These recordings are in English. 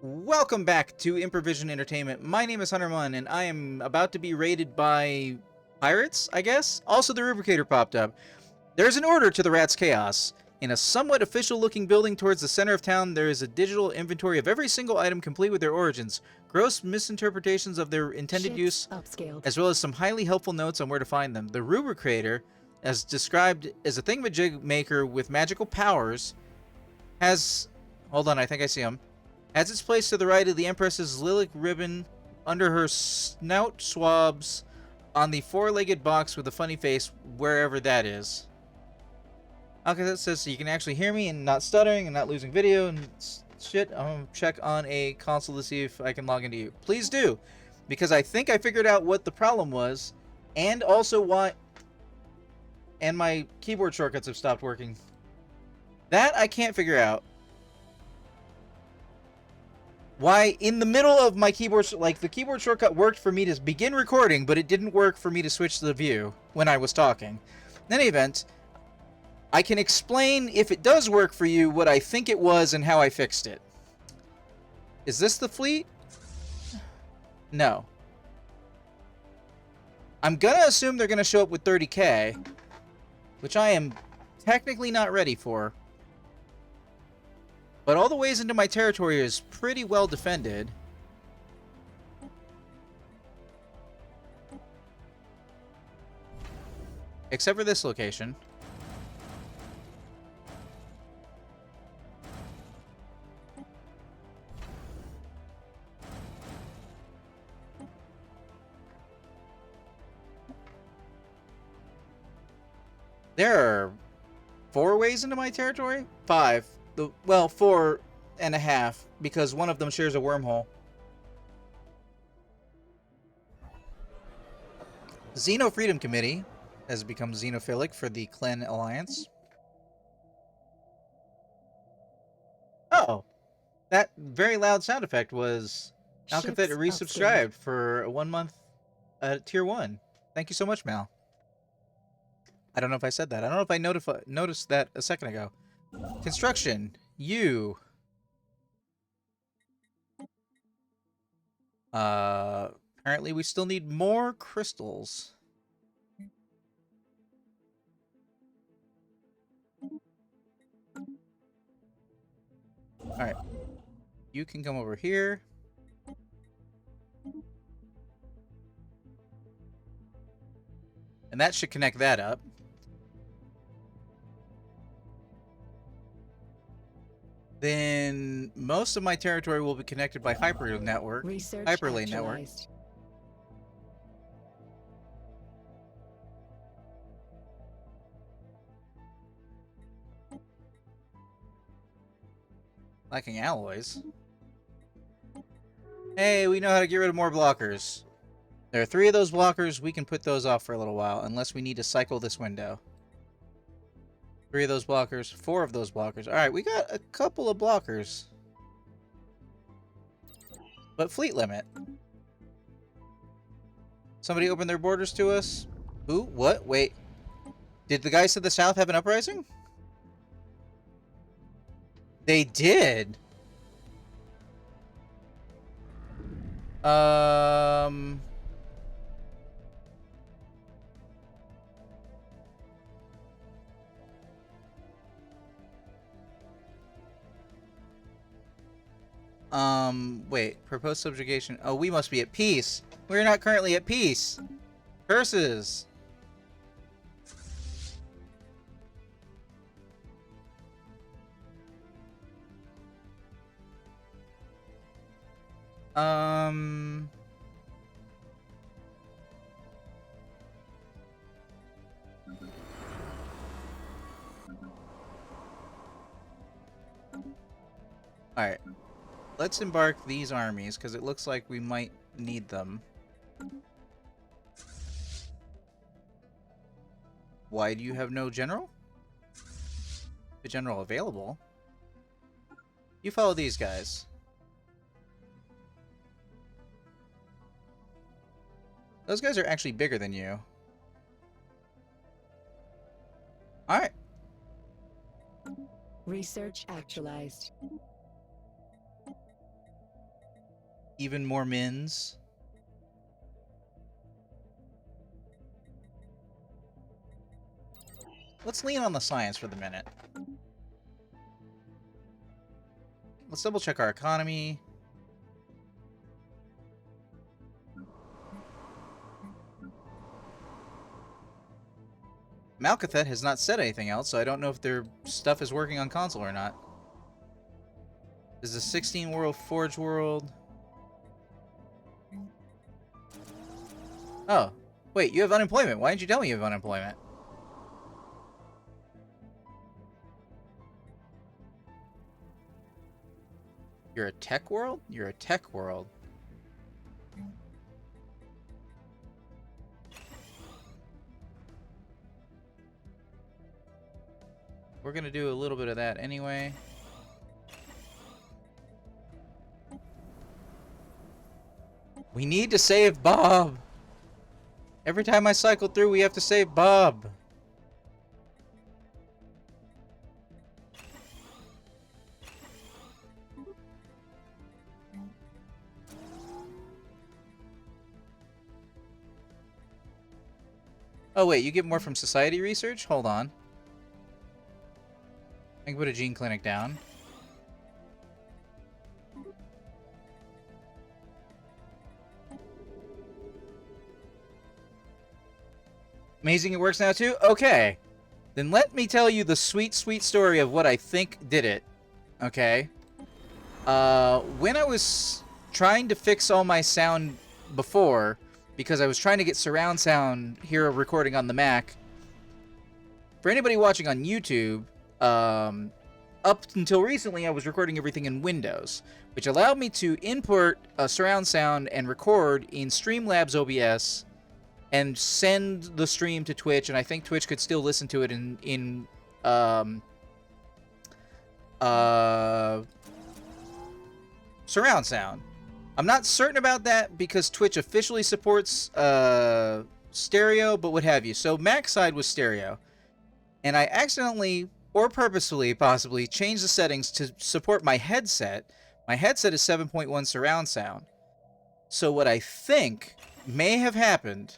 Welcome back to Improvision Entertainment. My name is Hunter Munn, and I am about to be raided by pirates, I guess? Also, the Rubricator popped up. There's an order to the Rat's Chaos. In a somewhat official-looking building towards the center of town, there is a digital inventory of every single item complete with their origins, gross misinterpretations of their intended use, as well as some highly helpful notes on where to find them. The Rubricator, as described as a thingamajig maker with magical powers, has... Hold on, I think I see him. Has its place to the right of the Empress's lilac ribbon under her snout swabs on the four-legged box with a funny face, wherever that is. Okay, that says so you can actually hear me and not stuttering and not losing video and shit. I'm gonna check on a console to see if I can log into you. Please do, because I think I figured out what the problem was, and also why. And my keyboard shortcuts have stopped working. That I can't figure out. Why, in the middle of my keyboard, like, the keyboard shortcut worked for me to begin recording, but it didn't work for me to switch to the view when I was talking. In any event, I can explain, if it does work for you, what I think it was and how I fixed it. Is this the fleet? No. I'm gonna assume they're gonna show up with 30k, which I am technically not ready for. But all the ways into my territory is pretty well defended. Except for this location. There are 4 ways into my territory? 5. Well, 4.5, because one of them shares a wormhole. Xeno Freedom Committee has become xenophilic for the Clan Alliance. Oh, that very loud sound effect was Alcathet resubscribed for a 1 month tier 1. Thank you so much, Mal. I don't know if I said that. I don't know if I noticed that a second ago. Construction. You. Apparently we still need more crystals. Alright. You can come over here. And that should connect that up. Then most of my territory will be connected by hyperlane network. Hyperlane network. Lacking alloys. Hey, we know how to get rid of more blockers. There are 3 of those blockers. We can put those off for a little while, unless we need to cycle this window. 3 of those blockers, 4 of those blockers. Alright, we got a couple of blockers. But fleet limit. Somebody open their borders to us? Who? What? Wait. Did the guys to the south have an uprising? They did. Wait. Proposed subjugation. Oh, we must be at peace. We're not currently at peace. Curses. Alright. Let's embark these armies, because it looks like we might need them. Why do you have no general? The general available? You follow these guys. Those guys are actually bigger than you. Alright. Research actualized. Even more mins. Let's lean on the science for the minute. Let's double check our economy. Malkathet has not said anything else, so I don't know if their stuff is working on console or not. This is a 16 world Forge world. Oh, wait, you have unemployment. Why didn't you tell me you have unemployment? You're a tech world? You're a tech world. We're gonna do a little bit of that anyway. We need to save Bob! Every time I cycle through, we have to save Bob! Oh wait, you get more from society research? Hold on. I can put a gene clinic down. Amazing, it works now too? Okay. Then let me tell you the sweet, sweet story of what I think did it. Okay? When I was trying to fix all my sound before, because I was trying to get surround sound here recording on the Mac, for anybody watching on YouTube, up until recently I was recording everything in Windows, which allowed me to import surround sound and record in Streamlabs OBS and send the stream to Twitch, and I think Twitch could still listen to it in surround sound. I'm not certain about that because Twitch officially supports stereo, but what have you. So Mac side was stereo, and I accidentally, or purposefully possibly, changed the settings to support my headset. My headset is 7.1 surround sound. So what I think may have happened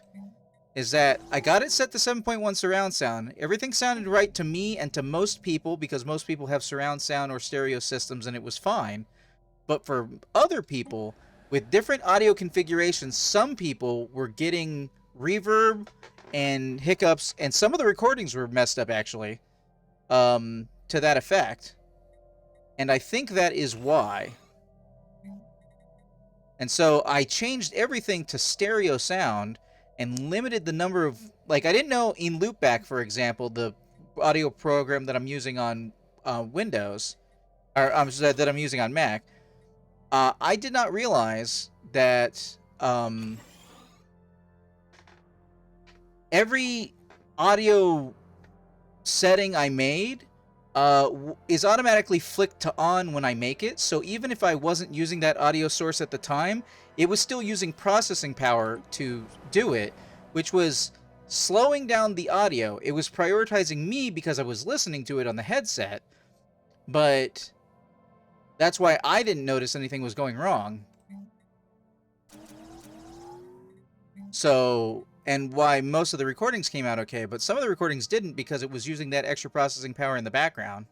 is that I got it set to 7.1 surround sound. Everything sounded right to me and to most people because most people have surround sound or stereo systems and it was fine. But for other people with different audio configurations, some people were getting reverb and hiccups, and some of the recordings were messed up actually, to that effect. And I think that is why. And so I changed everything to stereo sound and limited the number of, like, I didn't know in Loopback, for example, the audio program that I'm using on Windows, or that I'm using on Mac, I did not realize that every audio setting I made is automatically flicked to on when I make it. So even if I wasn't using that audio source at the time, it was still using processing power to do it, which was slowing down the audio. It was prioritizing me because I was listening to it on the headset, but that's why I didn't notice anything was going wrong. So, and why most of the recordings came out okay, but some of the recordings didn't because it was using that extra processing power in the background.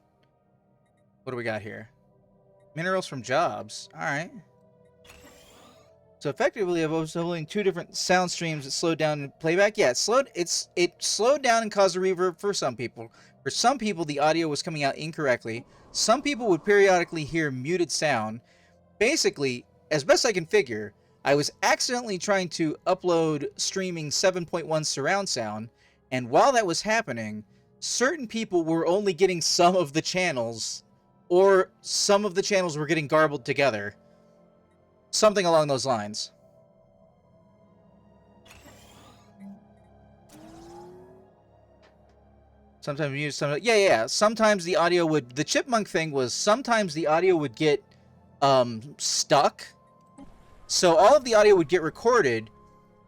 What do we got here? Minerals from jobs. Alright. So effectively, I was holding two different sound streams that slowed down in playback. Yeah, it slowed down and caused a reverb for some people. For some people, the audio was coming out incorrectly. Some people would periodically hear muted sound. Basically, as best I can figure, I was accidentally trying to upload streaming 7.1 surround sound, and while that was happening, certain people were only getting some of the channels, or some of the channels were getting garbled together. Something along those lines. Sometimes you use some. Yeah. Sometimes the audio would. The chipmunk thing was sometimes the audio would get stuck. So all of the audio would get recorded,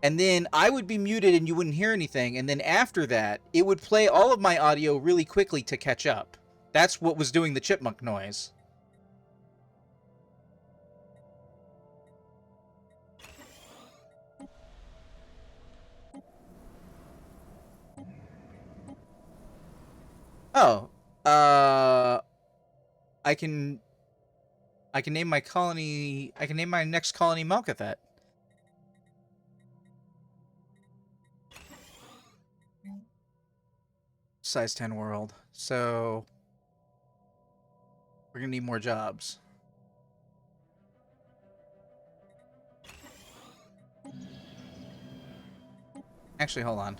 and then I would be muted and you wouldn't hear anything. And then after that, it would play all of my audio really quickly to catch up. That's what was doing the chipmunk noise. Oh, I can name my colony. I can name my next colony Malkathet. Size 10 world. So we're gonna need more jobs. Actually, hold on.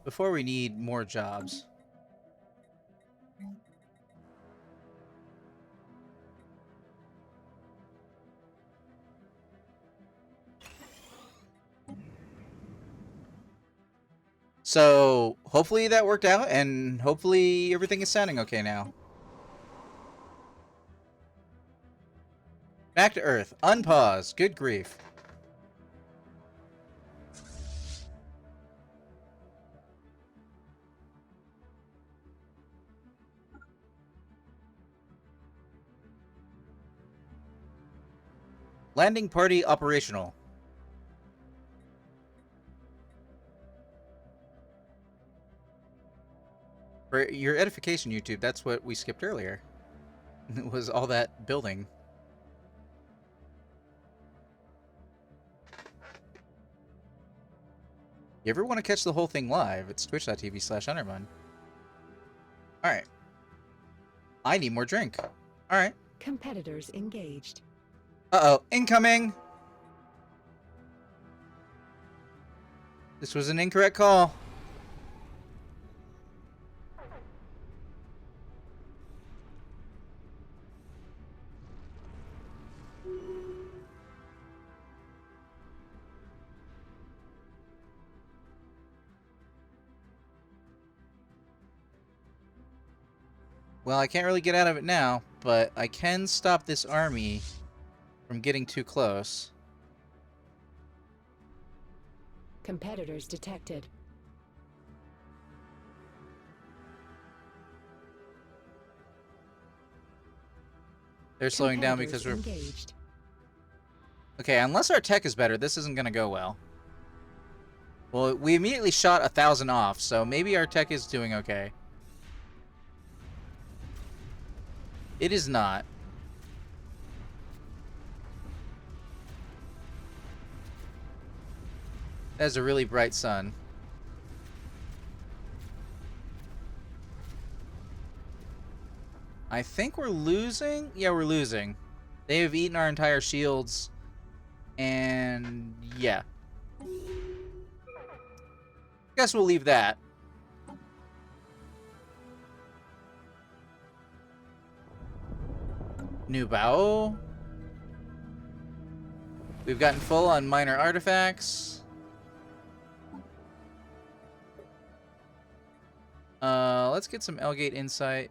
Before we need more jobs. So, hopefully that worked out, and hopefully everything is sounding okay now. Back to Earth. Unpause. Good grief. Landing party operational. For your edification, YouTube, that's what we skipped earlier. It was all that building. You ever want to catch the whole thing live? It's twitch.tv/Undermun. Alright. I need more drink. Alright. Competitors engaged. Uh-oh. Incoming! This was an incorrect call. Well, I can't really get out of it now, but I can stop this army from getting too close. Competitors detected. They're slowing down because we're... engaged. Okay, unless our tech is better, this isn't going to go well. Well, we immediately shot 1,000 off, so maybe our tech is doing okay. It is not. That is a really bright sun. I think we're losing? Yeah, we're losing. They have eaten our entire shields. And yeah. Guess we'll leave that. New bow. We've gotten full on minor artifacts. Let's get some Elgate insight.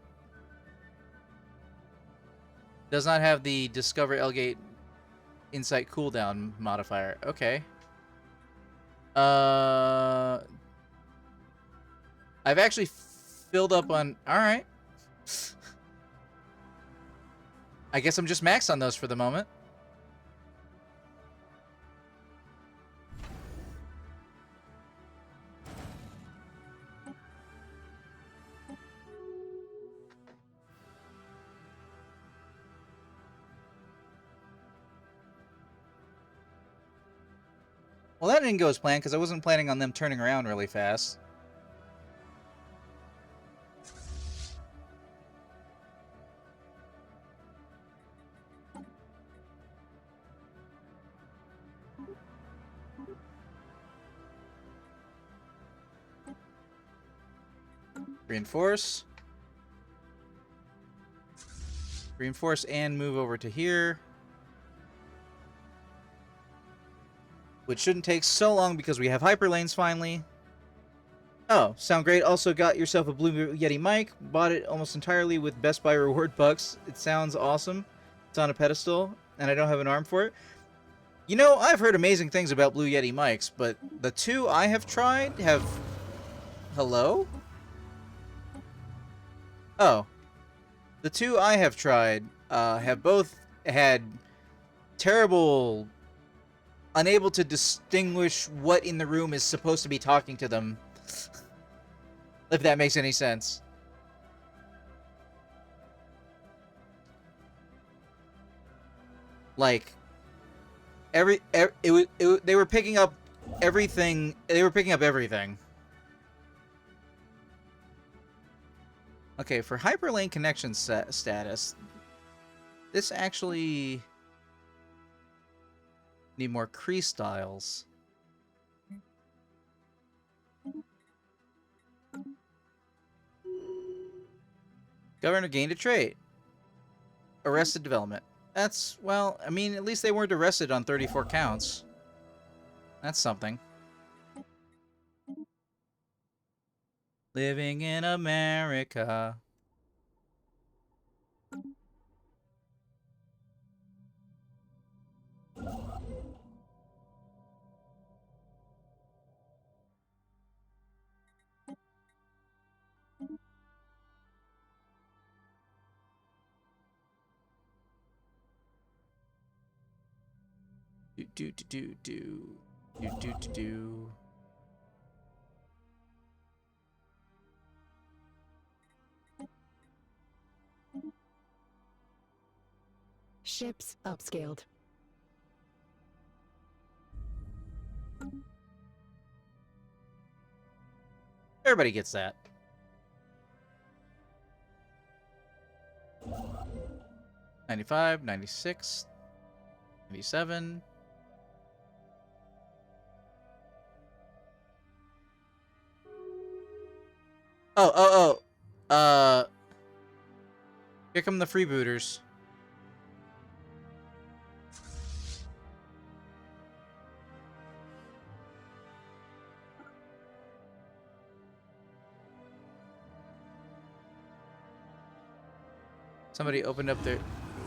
Does not have the Discover Elgate Insight cooldown modifier. Okay. I've actually filled up on... Alright. I guess I'm just maxed on those for the moment. Well, that didn't go as planned because I wasn't planning on them turning around really fast. Reinforce. Reinforce and move over to here. Which shouldn't take so long because we have hyperlanes finally. Oh, sound great. Also got yourself a Blue Yeti mic. Bought it almost entirely with Best Buy reward bucks. It sounds awesome. It's on a pedestal, and I don't have an arm for it. You know, I've heard amazing things about Blue Yeti mics, but the two I have tried have... Hello? Oh. The two I have tried have both had terrible... unable to distinguish what in the room is supposed to be talking to them. If that makes any sense. Like they were picking up everything. They were picking up everything. Okay, for hyperlane connection status, this actually need more crease styles. Governor gained a trait. Arrested development. That's, well, I mean, at least they weren't arrested on 34 counts. That's something. Living in America. Do. Ships upscaled. Everybody gets that. $95, $96, $97. Here come the freebooters. Somebody opened up their...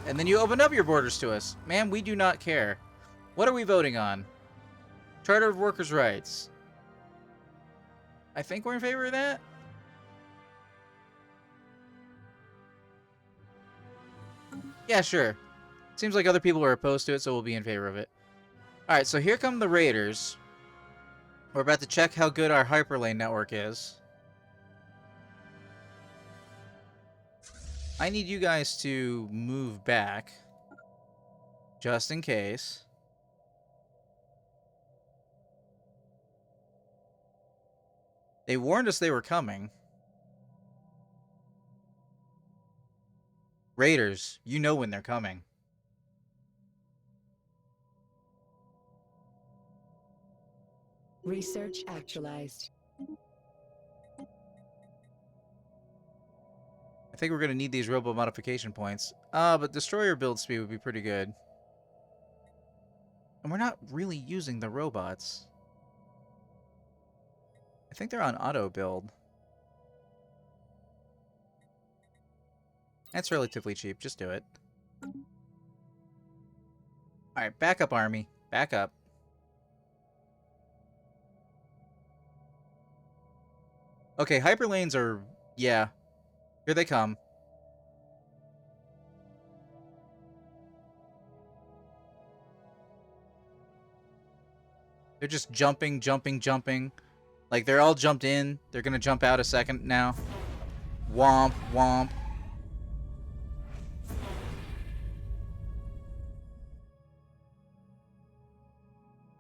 And then you opened up your borders to us. Man, we do not care. What are we voting on? Charter of Workers' Rights. I think we're in favor of that. Yeah, sure. Seems like other people are opposed to it, so we'll be in favor of it. Alright, so here come the Raiders. We're about to check how good our hyperlane network is. I need you guys to move back. Just in case. They warned us they were coming. Raiders, you know when they're coming. Research actualized. I think we're going to need these robo modification points. But destroyer build speed would be pretty good. And we're not really using the robots. I think they're on auto build. That's relatively cheap. Just do it. Alright, back up, army. Back up. Okay, hyperlanes are... Yeah. Here they come. They're just jumping, jumping, jumping. Like, they're all jumped in. They're gonna jump out a second now. Womp, womp.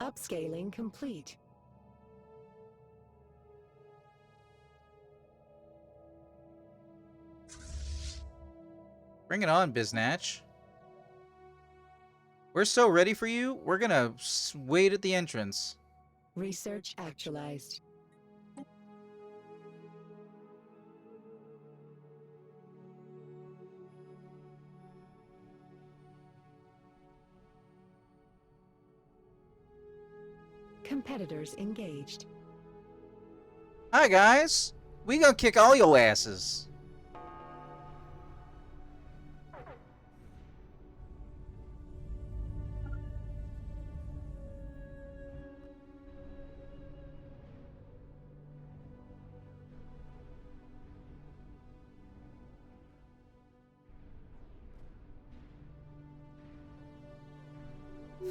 Upscaling complete. Bring it on, Biznatch. We're so ready for you, we're gonna wait at the entrance. Research actualized. Competitors engaged. Hi, guys. We gonna kick all your asses.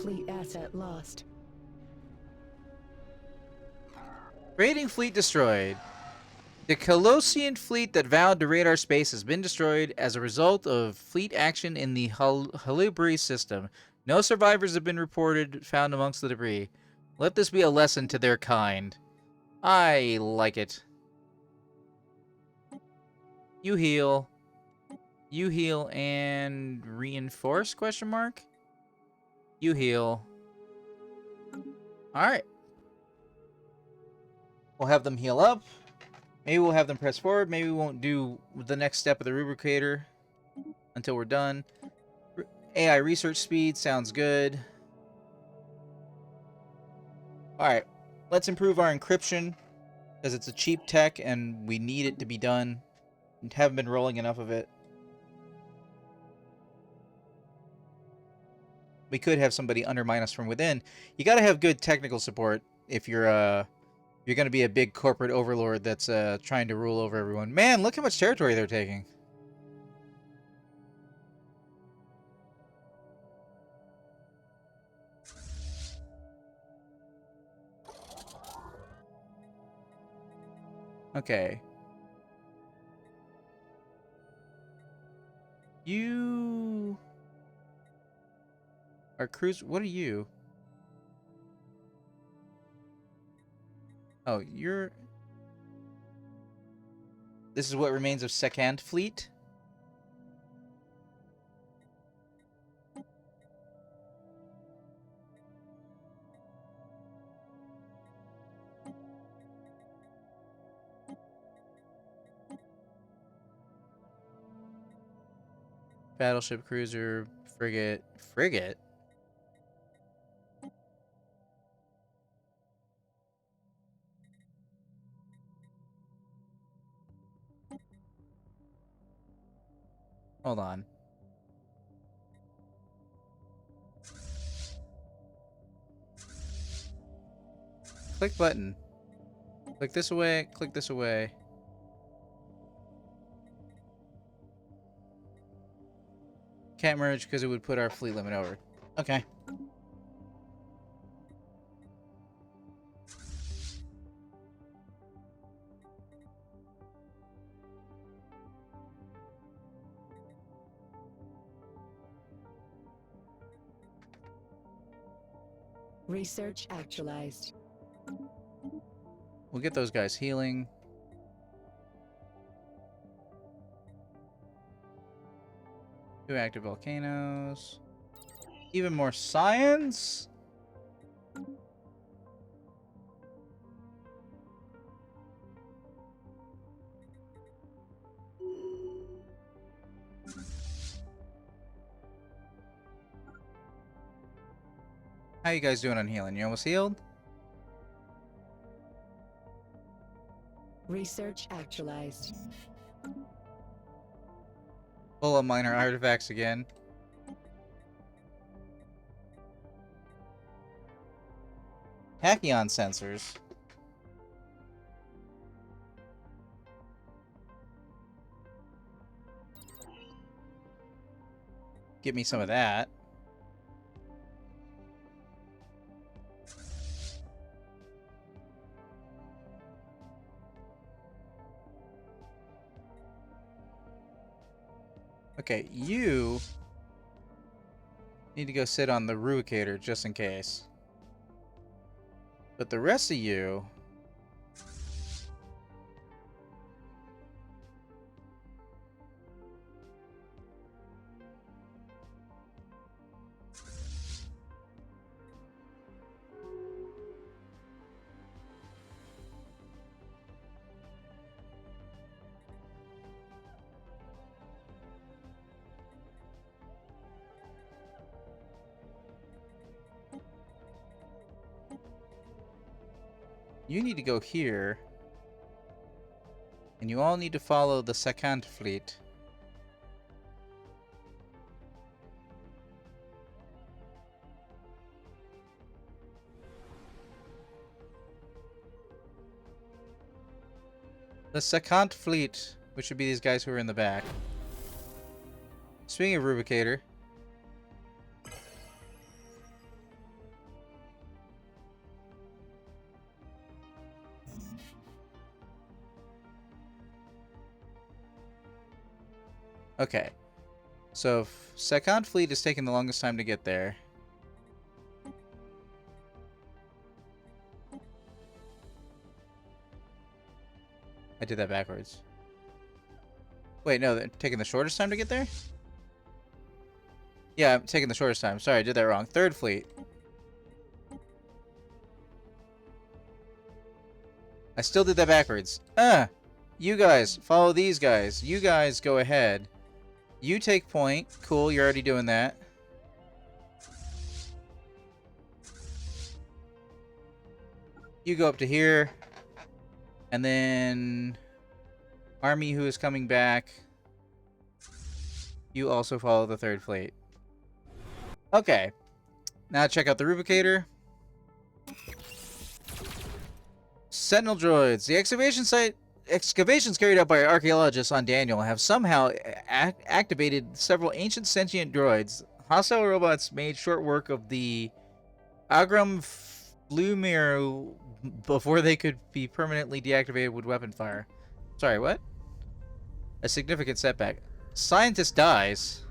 Fleet asset lost. Raiding fleet destroyed. The Colossian fleet that vowed to raid our space has been destroyed as a result of fleet action in the Halibri system. No survivors have been reported found amongst the debris. Let this be a lesson to their kind. I like it. You heal. You heal and reinforce, question mark? You heal. Alright. We'll have them heal up. Maybe we'll have them press forward. Maybe we won't do the next step of the rubricator until we're done. AI research speed sounds good. Alright. Let's improve our encryption, because it's a cheap tech and we need it to be done. We haven't been rolling enough of it. We could have somebody undermine us from within. You got to have good technical support if you're going to be a big corporate overlord that's trying to rule over everyone. Man, look how much territory they're taking. Okay. You are cruise. What are you? Oh, you're... This is what remains of Second Fleet? Battleship, cruiser, frigate. Frigate? Hold on. Click button. Click this away, click this away. Can't merge because it would put our fleet limit over. Okay. Research actualized. We'll get those guys healing. Two active volcanoes. Even more science? How you guys doing on healing? You almost healed? Research actualized. Pull up minor artifacts again. Tachyon sensors. Give me some of that. Okay, you need to go sit on the rubricator just in case. But the rest of you... You need to go here. And you all need to follow the Second Fleet. The Second Fleet, which would be these guys who are in the back. Speaking of rubricator. Okay. So, Second Fleet is taking the longest time to get there. I did that backwards. Wait, no, they're taking the shortest time to get there? Yeah, I'm taking the shortest time. Sorry, I did that wrong. Third Fleet. I still did that backwards. You guys, follow these guys. You guys go ahead. You take point. Cool, you're already doing that. You go up to here. And then... Army who is coming back. You also follow the Third Fleet. Okay. Now check out the Rubricator. Sentinel droids. The excavations carried out by archaeologists on Daniel have somehow activated several ancient sentient droids. Hostile robots made short work of the Agram Flumir before they could be permanently deactivated with weapon fire. Sorry, what? A significant setback. Scientist dies.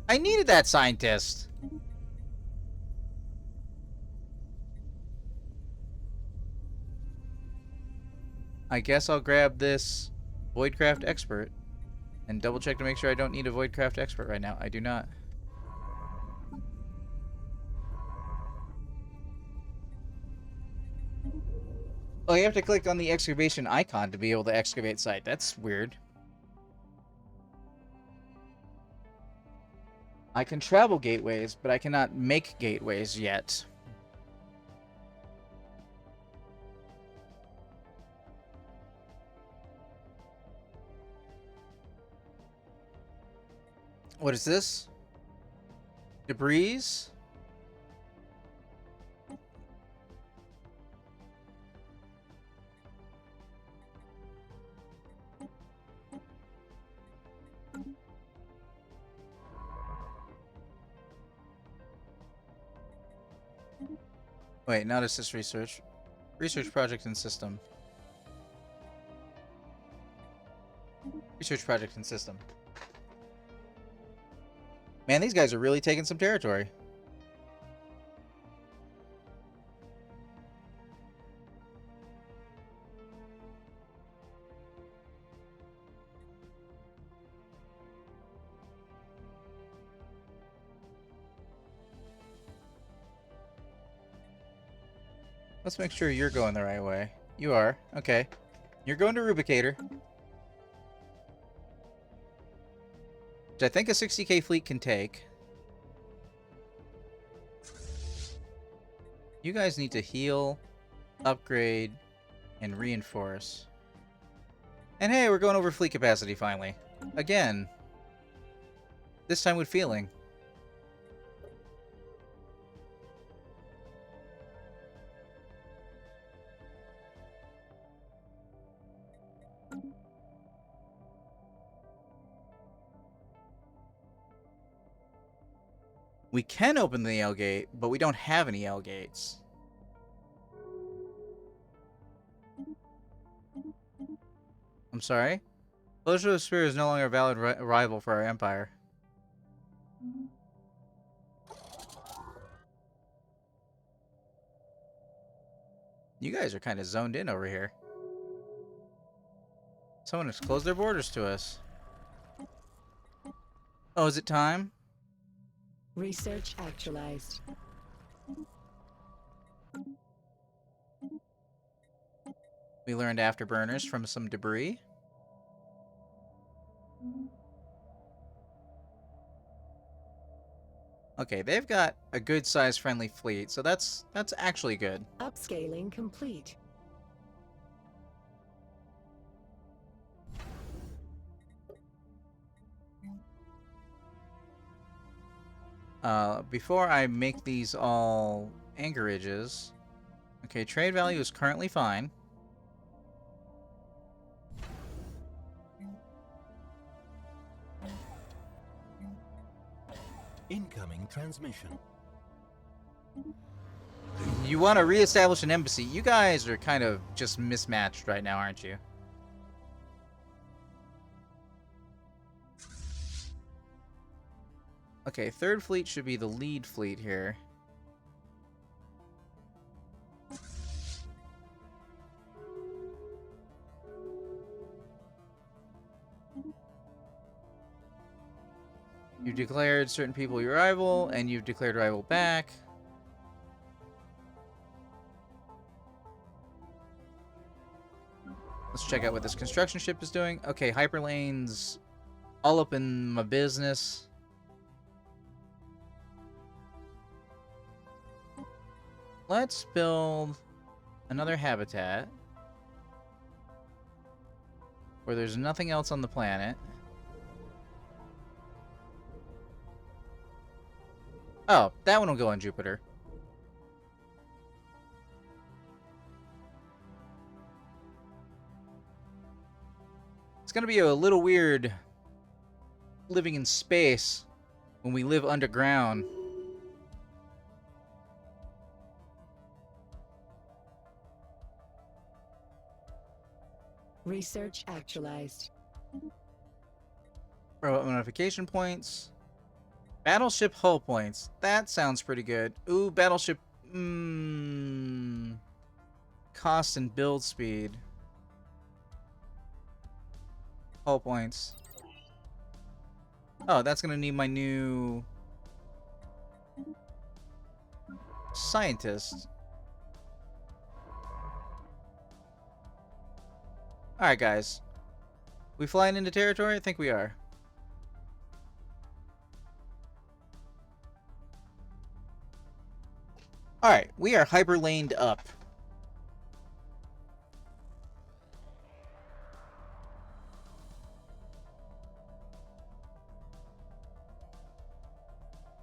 I needed that scientist. I guess I'll grab this Voidcraft Expert and double check to make sure I don't need a Voidcraft Expert right now. I do not. Oh, you have to click on the excavation icon to be able to excavate site. That's weird. I can travel gateways, but I cannot make gateways yet. What is this? Debris? Wait, not assist research. Research project and system. Research project and system. Man, these guys are really taking some territory. Let's make sure you're going the right way. You are. Okay. You're going to Rubricator. Which I think a 60k fleet can take. You guys need to heal, upgrade, and reinforce. And hey, we're going over fleet capacity finally. Again. This time with feeling. We can open the L gate, but we don't have any L gates. I'm sorry? Closure of the Sphere is no longer a valid rival for our empire. You guys are kind of zoned in over here. Someone has closed their borders to us. Oh, is it time? Research actualized. We learned afterburners from some debris. Okay, they've got a good size friendly fleet, so that's actually good. Upscaling complete. Before I make these all anchorages, okay, trade value is currently fine. Incoming transmission. You want to reestablish an embassy. You guys are kind of just mismatched right now, aren't you? Okay, Third Fleet should be the lead fleet here. You've declared certain people your rival, and you've declared rival back. Let's check out what this construction ship is doing. Okay, hyperlane's all up in my business. Let's build another habitat where there's nothing else on the planet. Oh, that one will go on Jupiter. It's gonna be a little weird living in space when we live underground. Research actualized. Robot modification points. Battleship hull points. That sounds pretty good. Ooh, battleship... Cost and build speed. Hull points. Oh, that's gonna need my new... scientist. Alright, guys. We flying into territory? I think we are. Alright, we are hyperlaned up.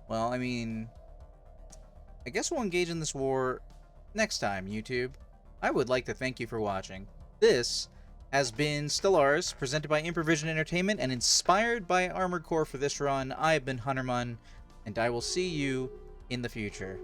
Well, I mean... I guess we'll engage in this war next time, YouTube. I would like to thank you for watching. This has been Stellaris, presented by Improvision Entertainment and inspired by Armored Core for this run. I've been Huntermun, and I will see you in the future.